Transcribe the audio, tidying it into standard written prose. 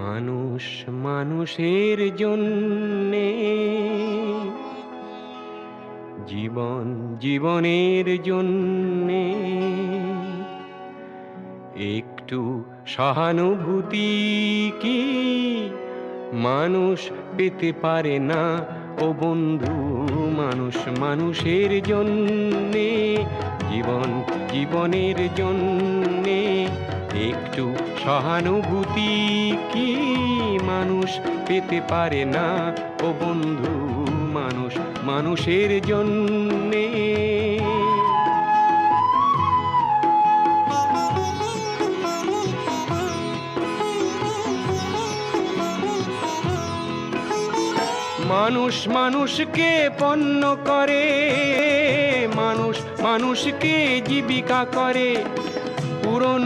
মানুষ মানুষের জন্যে, জীবন জীবনের জন্যে একটু সহানুভূতি কি মানুষ পেতে পারে না? ও বন্ধু, মানুষ মানুষের জন্যে, জীবন জীবনের জন্যে একটু সহানুভূতি কি মানুষ পেতে পারে না? ও বন্ধু, মানুষ মানুষের জন্যে। মানুষ মানুষকে পণ্য করে, মানুষ মানুষকে জীবিকা করে, পুরনো